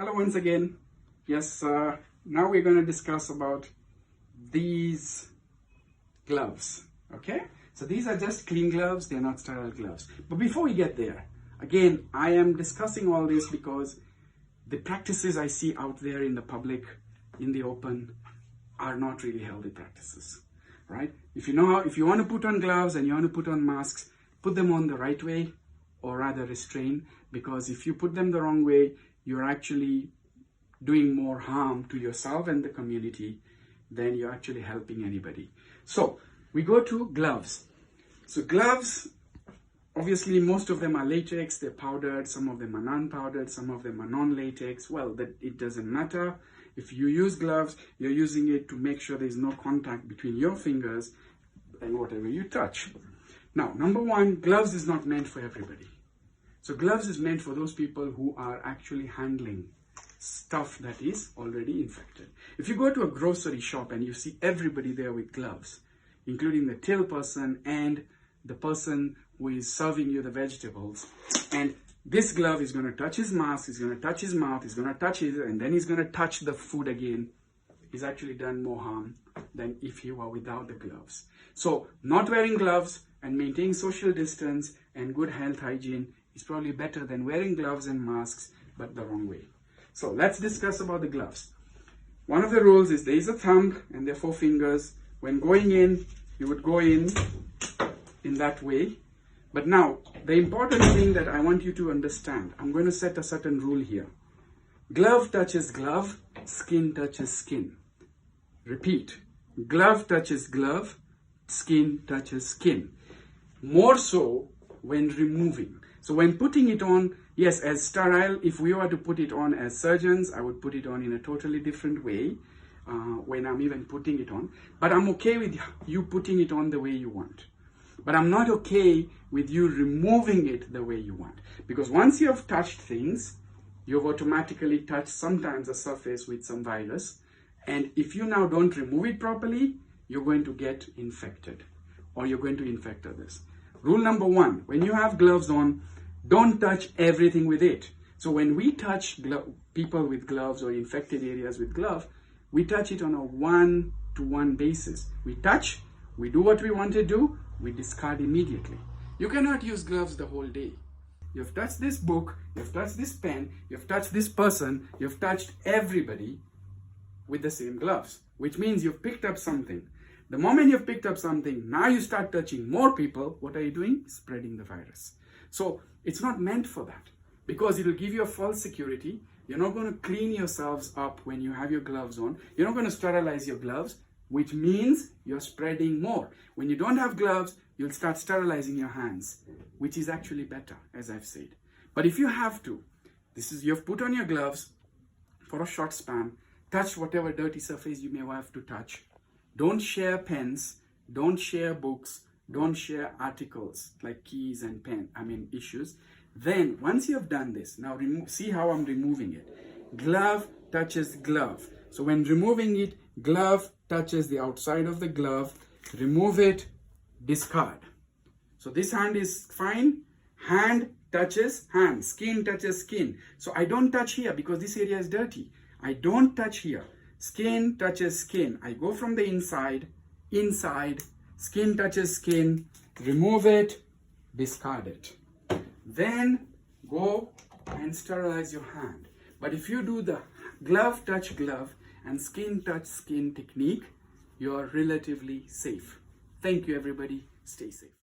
Hello once again. Yes, now we're going to discuss about these gloves. Okay, so these are just clean gloves, they're not sterile gloves. But before we get there, again, I am discussing all this because the practices I see out there in the public, in the open, are not really healthy practices, right? If you want to put on gloves and you want to put on masks, put them on the right way, or rather restrain, because if you put them the wrong way, you're actually doing more harm to yourself and the community than you're actually helping anybody. So we go to gloves. So gloves, obviously most of them are latex, they're powdered, some of them are non-powdered, some of them are non-latex. Well, it doesn't matter. If you use gloves, you're using it to make sure there's no contact between your fingers and whatever you touch. Now, number one, gloves is not meant for everybody. So gloves is meant for those people who are actually handling stuff that is already infected. If you go to a grocery shop and you see everybody there with gloves, including the till person and the person who is serving you the vegetables, and this glove is going to touch his mask, he's going to touch his mouth, he's going to touch it, and then he's going to touch the food again, he's actually done more harm than if he were without the gloves. So not wearing gloves and maintaining social distance and good health hygiene is probably better than wearing gloves and masks, but the wrong way. So let's discuss about the gloves. One of the rules is there is a thumb and there are 4 fingers. When going in, you would go in that way. But now, the important thing that I want you to understand, I'm going to set a certain rule here. Glove touches glove, skin touches skin. Repeat. Glove touches glove, skin touches skin. More so when removing. So when putting it on, yes, as sterile, if we were to put it on as surgeons, I would put it on in a totally different way when I'm even putting it on. But I'm okay with you putting it on the way you want. But I'm not okay with you removing it the way you want. Because once you have touched things, you've automatically touched sometimes a surface with some virus. And if you now don't remove it properly, you're going to get infected or you're going to infect others. Rule number 1, when you have gloves on, don't touch everything with it. So when we touch people with gloves or infected areas with gloves, we touch it on a 1-to-1 basis. We touch, we do what we want to do, we discard immediately. You cannot use gloves the whole day. You've touched this book, you've touched this pen, you've touched this person, you've touched everybody with the same gloves, which means you've picked up something. The moment you've picked up something, now you start touching more people. What are you doing? Spreading the virus. So it's not meant for that because it will give you a false security. You're not going to clean yourselves up when you have your gloves on. You're not going to sterilize your gloves, which means you're spreading more. When you don't have gloves, you'll start sterilizing your hands, which is actually better, as I've said. But if you have to, you've put on your gloves for a short span, touch whatever dirty surface you may have to touch. Don't share pens, don't share books, don't share articles like keys and issues. Then once you have done this, now see how I'm removing it. Glove touches glove. So when removing it, glove touches the outside of the glove. Remove it, discard. So this hand is fine. Hand touches hand. Skin touches skin. So I don't touch here because this area is dirty. I don't touch here. Skin touches skin. I go from the inside, skin touches skin, remove it, discard it. Then go and sterilize your hand. But if you do the glove touch glove and skin touch skin technique, you're relatively safe. Thank you everybody. Stay safe.